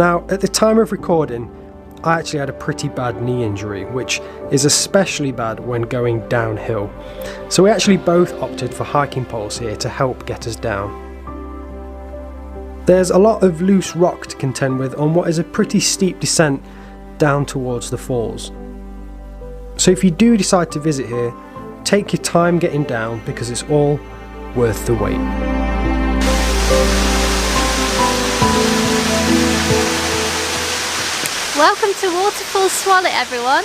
Now, at the time of recording, I actually had a pretty bad knee injury, which is especially bad when going downhill. So we actually both opted for hiking poles here to help get us down. There's a lot of loose rock to contend with on what is a pretty steep descent down towards the falls. So if you do decide to visit here, take your time getting down because it's all worth the wait. Welcome to Waterfall Swallow, everyone.